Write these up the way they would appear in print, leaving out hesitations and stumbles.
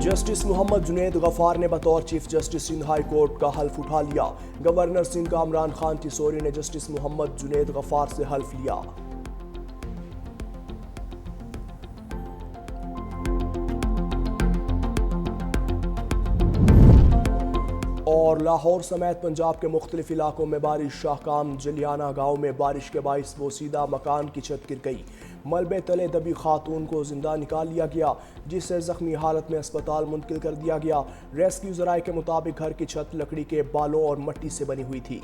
Justice Mohammad Junaid Ghaffar ने बतौर chief justice Sindh high court का हल्फ उठा लिया। गवर्नर सिंध कामरान खान टिसोरी ने जस्टिस मोहम्मद जुनैद गफ्फार से हल्फ लिया। और लाहौर समेत पंजाब के मुख्तलिफ इलाकों में बारिश। शाहकाम जलियाना गांव में बारिश के बाइस बोसीदा मकान की छत गिर गई। मलबे तले दबी खातून को जिंदा निकाल लिया गया, जिसे जख्मी हालत में अस्पताल मुंतकिल कर दिया गया। रेस्क्यू जराये के मुताबिक घर की छत लकड़ी के बालों और मिट्टी से बनी हुई थी।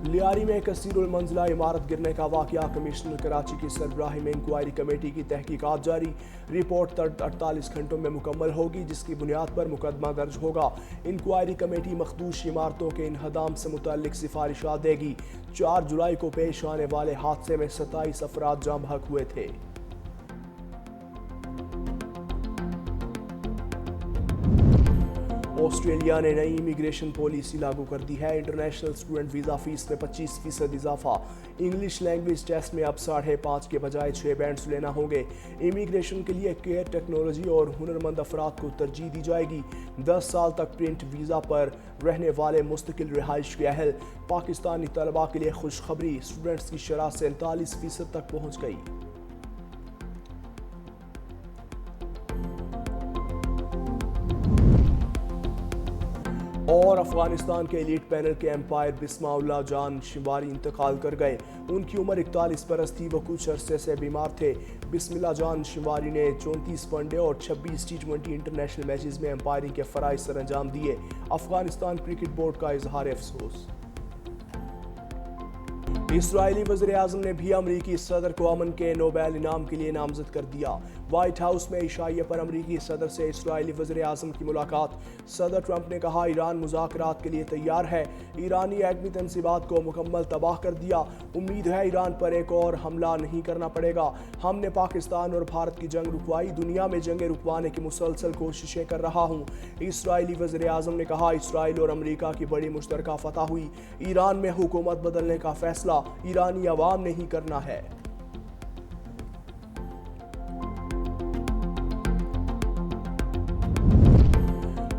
लियारी में कसीरुल मंजिला इमारत गिरने का वाकया। कमिश्नर कराची की सरबराही में इंक्वायरी कमेटी की तहकीकात जारी। रिपोर्ट 48 घंटों में मुकम्मल होगी, जिसकी बुनियाद पर मुकदमा दर्ज होगा। इंक्वायरी कमेटी मखदूश इमारतों के इन्हदाम से मुतल्लिक सिफारिशात देगी। 4 जुलाई को पेश आने वाले हादसे में 27 अफराद जाँ बहक हुए थे। ऑस्ट्रेलिया ने नई इमिग्रेशन पॉलिसी लागू कर दी है। इंटरनेशनल स्टूडेंट वीज़ा फीस में 25% इजाफा। इंग्लिश लैंग्वेज टेस्ट में अब 5.5 के बजाय 6 बैंड्स लेना होंगे। इमिग्रेशन के लिए केयर टेक्नोलॉजी और हुनरमंद अफराद को तरजीह दी जाएगी। 10 साल तक प्रिंट वीज़ा पर रहने वाले मुस्तकिल रिहाइश के अहल। पाकिस्तानी तलबा के लिए खुशखबरी, स्टूडेंट्स की शरह 47% तक पहुँच गई। और अफगानिस्तान के एलीट पैनल के एम्पायर बिस्माउल्लाह जान शिवारी इंतकाल कर गए। उनकी उम्र 41 बरस थी। वो कुछ अरसे से बीमार थे। बिस्मिल्लाह जान शिवारी ने 34 वनडे और 26 T20 इंटरनेशनल मैचेस में एम्पायरिंग के फराइज सर अंजाम दिए। अफगानिस्तान क्रिकेट बोर्ड का इजहार अफसोस। इस्राएली वज़ीर-ए-आज़म ने भी अमरीकी सदर को अमन के नोबेल इनाम के लिए नामजद कर दिया। व्हाइट हाउस में इशाइया पर अमरीकी सदर से इस्राएली वज़ीर-ए-आज़म की मुलाकात। सदर ट्रंप ने कहा, ईरान मुज़ाकरात के लिए तैयार है। ईरानी एटमी तंसीबात को मुकम्मल तबाह कर दिया। उम्मीद है ईरान पर एक और हमला नहीं करना पड़ेगा। हमने पाकिस्तान और भारत की जंग रुकवाई। दुनिया में जंगें रुकवाने की मुसलसल कोशिशें कर रहा हूँ। इस्राएली वज़ीर-ए-आज़म ने कहा, इसराइल और अमरीका की बड़ी मुश्तरका फतह हुई। ईरान में हुकूमत बदलने का फैसला ईरानी अवाम ने ही करना है।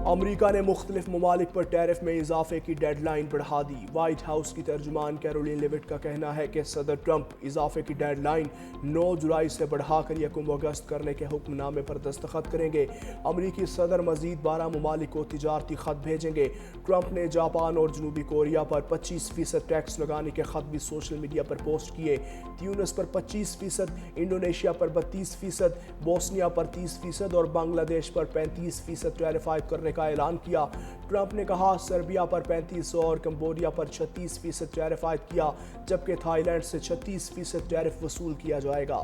अमरीका ने मुख्तलिफ ममालिक पर टैरिफ में इजाफे की डेडलाइन बढ़ा दी। व्हाइट हाउस की तर्जुमान कैरोलिन लेविट का कहना है कि सदर ट्रंप इजाफे की डेडलाइन 9 जुलाई से बढ़ाकर 1 अगस्त करने के हुक्मनामे पर दस्तखत करेंगे। अमरीकी सदर मजीद 12 ममालिक को तिजारती खत भेजेंगे। ट्रंप ने जापान और जनूबी कोरिया पर 25% टैक्स लगाने के खत भी सोशल मीडिया पर पोस्ट किए। ट्यूनिस पर 25%, इंडोनेशिया पर 32%, बोस्निया पर 30% और बांग्लादेश पर 35% टैरिफ आयद करने का ऐलान किया। ट्रंप ने कहा, सर्बिया पर 35 और कंबोडिया पर 36% टैरिफ आयद किया, जबकि थाईलैंड से 36% टैरिफ वसूल किया जाएगा।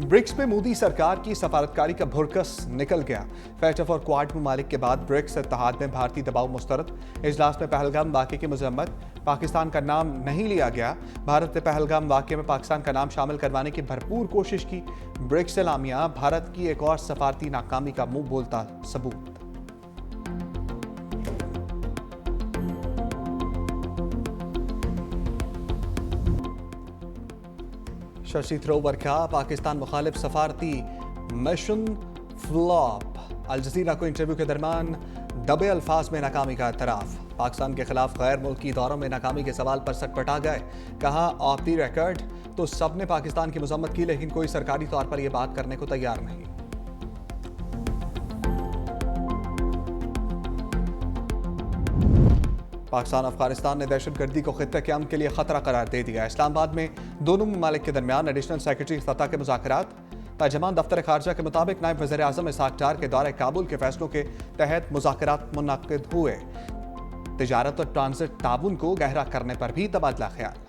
ब्रिक्स में मोदी सरकार की सफारतकारी का भुरकस निकल गया। फैटफ और क्वाड ममालिक के बाद ब्रिक्स इत्तेहाद में भारतीय दबाव मुस्तरद। इजलास में पहलगाम वाक़े की मजम्मत। पाकिस्तान का नाम नहीं लिया गया। भारत ने पहलगाम वाक़े में पाकिस्तान का नाम शामिल करवाने की भरपूर कोशिश की। ब्रिक्स एलामिया भारत की एक और सफारती नाकामी का मुंह बोलता सबूत। शशि थरूर का पाकिस्तान मुखालिफ सफारती मिशन फ्लॉप। अल जज़ीरा को इंटरव्यू के दरमियान दबे अल्फाज में नाकामी का एतराफ़। पाकिस्तान के खिलाफ गैर मुल्की दौरों में नाकामी के सवाल पर सटपटा गए। कहा, ऑफ द रिकॉर्ड तो सबने पाकिस्तान की मजम्मत की, लेकिन कोई सरकारी तौर पर यह बात करने को तैयार नहीं। पाकिस्तान अफगानिस्तान ने दहशतगर्दी को खित्ते के अमन के लिए खतरा करार दे दिया। इस्लामाबाद में दोनों ममालिक के दरमियान एडिशनल सेक्रेटरी सतह के मुज़ाकरात। तर्जमान दफ्तर खारजा के मुताबिक नायब वज़ीर आज़म इसहाक डार के दौरे काबुल के फैसलों के तहत मुज़ाकरात मुनअक्किद हुए। तिजारत और ट्रांजिट ताउन को गहरा करने पर भी तबादला ख्याल।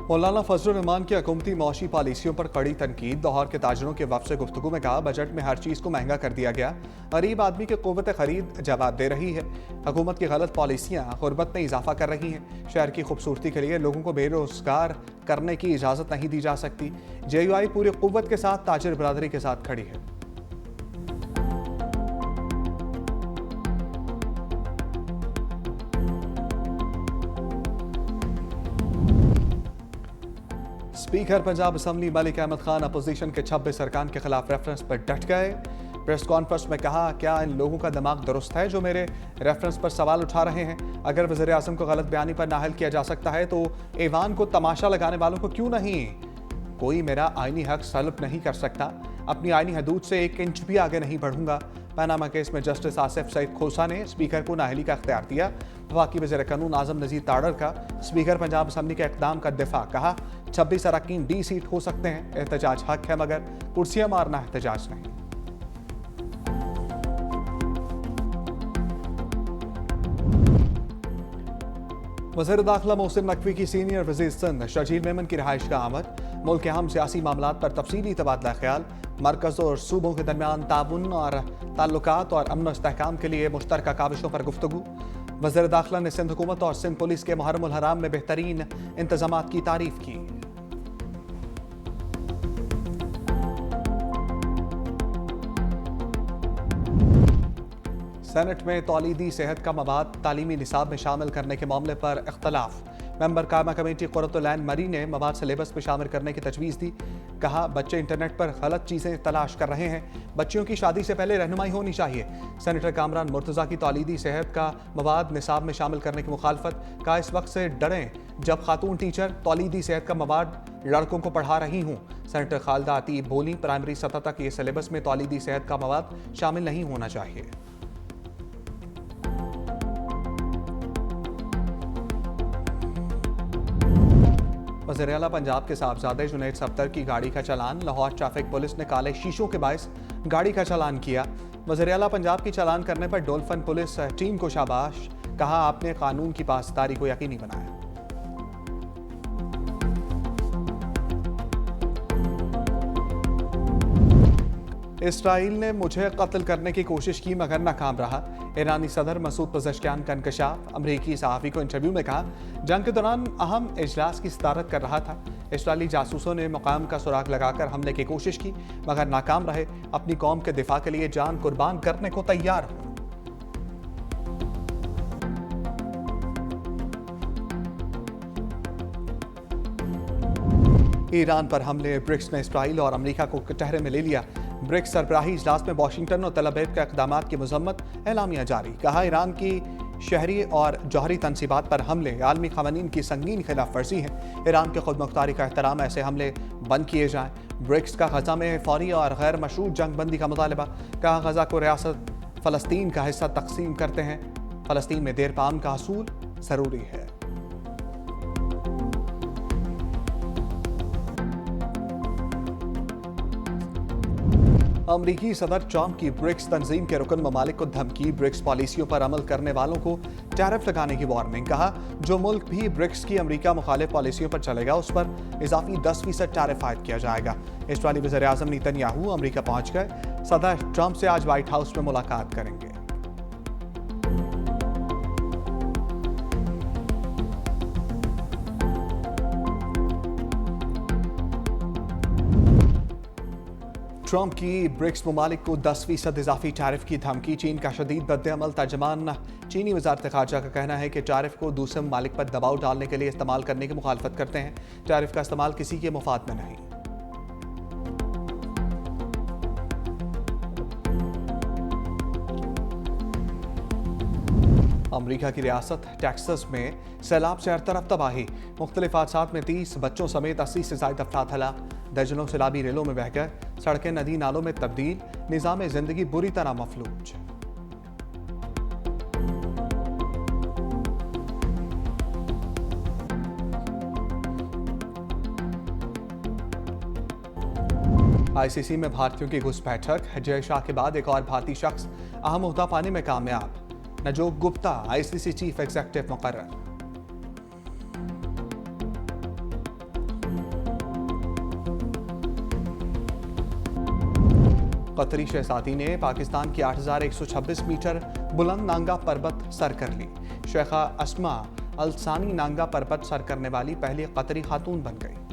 मौलाना फजलुर रहमान की हुकूमती मौशी पॉलिसियों पर कड़ी तनकीद। लाहौर के ताजरों के वफ़द से गुफ्तगू में कहा, बजट में हर चीज़ को महंगा कर दिया गया। गरीब आदमी की क़ुव्वत खरीद जवाब दे रही है। हुकूमत की गलत पॉलिसियाँ गुर्बत में इजाफा कर रही हैं। शहर की खूबसूरती के लिए लोगों को बेरोजगार करने की इजाज़त नहीं दी जा सकती। JUI पूरी क़ुव्वत के साथ ताजिर बरादरी के साथ खड़ी है। Speaker Punjab assembly Malik Ahmad Khan opposition के 26 अरकान के खिलाफ रेफरेंस पर डट गए। प्रेस कॉन्फ्रेंस में कहा, क्या इन लोगों का दिमाग दुरुस्त है जो मेरे रेफरेंस पर सवाल उठा रहे हैं? अगर वज़ीर आज़म को गलत बयानी पर नाअहल किया जा सकता है तो ऐवान को तमाशा लगाने वालों को क्यों नहीं? कोई मेरा आईनी हक सल्ब नहीं कर सकता। अपनी आईनी हदूद से 1 इंच भी आगे नहीं बढ़ूंगा। पनामा केस में जस्टिस आसिफ सईद खोसा ने स्पीकर को नाअहली का इख्तियार दिया। वफाकी वज़ीर कानून आज़म नज़ीर ताड़र का स्पीकर पंजाब असम्बली के इक़दाम का दिफा। कहा, 26 अरकान डी सीट हो सकते हैं, एहतजाज हक है मगर कुर्सियां मारना एहतजाज नहीं। वज़ीर दाखिला मोहसिन नकवी की सीनियर वज़ीर सिंध शजील मेमन की रिहाइश का आमद। मुल्क के अहम सियासी मामलात पर तफसीली तबादला ख्याल। मरकज़ और सूबों के दरमियान ताउन और ताल्लुकात और अमन इस्तेहकाम के लिए मुश्तरका काविशों पर गुफ्तगू। वज़ीर दाखिला ने सिंध हुकूमत और सिंध पुलिस के मुहर्रम उल हराम में बेहतरीन इंतजामात की तारीफ की। सेनेट में तौलीदी सेहत का मवाद तालीमी निसाब में शामिल करने के मामले पर इख्तलाफ। मेंबर कायमा कमेटी कुर्रतुल ऐन मरी ने मवाद सिलेबस में शामिल करने की तजवीज़ दी। कहा, बच्चे इंटरनेट पर गलत चीज़ें तलाश कर रहे हैं, बच्चियों की शादी से पहले रहनुमाई होनी चाहिए। सेनेटर कामरान मुर्तज़ा की तौलीदी सेहत का मवाद निसाब में शामिल करने की मुखालफत। कहा, इस वक्त से डरें जब खातून टीचर तौलीदी सेहत का मवाद लड़कों को पढ़ा रही हूँ। सेनेटर खालिदा अतीब बोली, प्राइमरी सतह तक ये सिलेबस में तौलीदी सेहत का मवाद शामिल नहीं होना चाहिए। वज़ीर आला पंजाब के साहबजादे जुनैद सफ्दर की गाड़ी का चालान। लाहौर ट्रैफिक पुलिस ने काले शीशों के बायस गाड़ी का चालान किया। वज़ीर आला पंजाब की चालान करने पर डोल्फिन पुलिस टीम को शाबाश। कहा, आपने कानून की पासदारी को यकीनी बनाया। इसराइल ने मुझे कत्ल करने की कोशिश की मगर नाकाम रहा। ईरानी सदर मसूद पज़ेश्कियान का इंकशाफ। अमरीकी सहाफ़ी को इंटरव्यू में कहा, जंग के दौरान अहम इजलास की सदारत कर रहा था। इसराइली जासूसों ने मकाम का सुराग लगाकर हमले की कोशिश की मगर नाकाम रहे। अपनी कौम के दिफा के लिए जान कुर्बान करने को तैयार हूं। ईरान पर हमले। ब्रिक्स ने इसराइल और अमेरिका को कटहरे में ले लिया। ब्रिक्स सरबराही इजलास में वाशिंगटन और तल अवीव के इक़दामात की मज़म्मत। एलामिया जारी। कहा, ईरान की शहरी और जौहरी तनसीबात पर हमले आलमी क़वानीन की संगीन खिलाफ वर्जी है। ईरान के खुद मुख्तारी का एहतराम, ऐसे हमले बंद किए जाएं। ब्रिक्स का गजा में फौरी और गैर मशरूत जंग बंदी का मुतालबा। कहा, गजा को रियासत फ़लस्तीन का हिस्सा तकसीम करते हैं। फ़लस्तीन में देर पाम का हसूल ज़रूरी है। अमरीकी सदर ट्रंप की ब्रिक्स तंजीम के रुकन ममालिक को धमकी। ब्रिक्स पॉलिसियों पर अमल करने वालों को टैरिफ लगाने की वार्निंग। कहा, जो मुल्क भी ब्रिक्स की अमरीका मुखालिफ पॉलिसियों पर चलेगा उस पर इजाफी 10% टैरिफ आयद किया जाएगा। इसराइली वज़ीर आज़म नेतन्याहू अमरीका पहुंच गए। सदर ट्रंप से आज व्हाइट हाउस में मुलाकात करेंगे। ट्रंप की ब्रिक्स ममालिक को 10% इजाफी टैरिफ की धमकी। चीन का शदीद बद्दअमल। तर्जमान चीनी वज़ारत ख़ारजा का कहना है कि टैरिफ को दूसरे ममालिक पर दबाव डालने के लिए इस्तेमाल करने की मुखालफत करते हैं। टैरिफ का इस्तेमाल किसी के मुफाद में नहीं। अमरीका की रियासत टेक्सास में सैलाब से हर तरफ तबाही। मुख्तलिफ हादसात में 30 बच्चों समेत 80 से ज़ायद अफराद हलाक। दर्जनों सैलाबी रेलों में बह गए। सड़कें नदी नालों में तब्दील। निज़ाम जिंदगी बुरी तरह मफलूज। आईसीसी में भारतीयों की घुसपैठक। जय शाह के बाद एक और भारतीय शख्स अहम ओहदा पाने में कामयाब। नजोक गुप्ता आईसीसी चीफ एग्जीक्यूटिव मुकर्रर। कतरी शहजादी ने पाकिस्तान की 8126 मीटर बुलंद नांगा पर्वत सर कर ली। शेखा अस्मा अल सानी नांगा पर्वत सर करने वाली पहली कतरी खातून बन गई।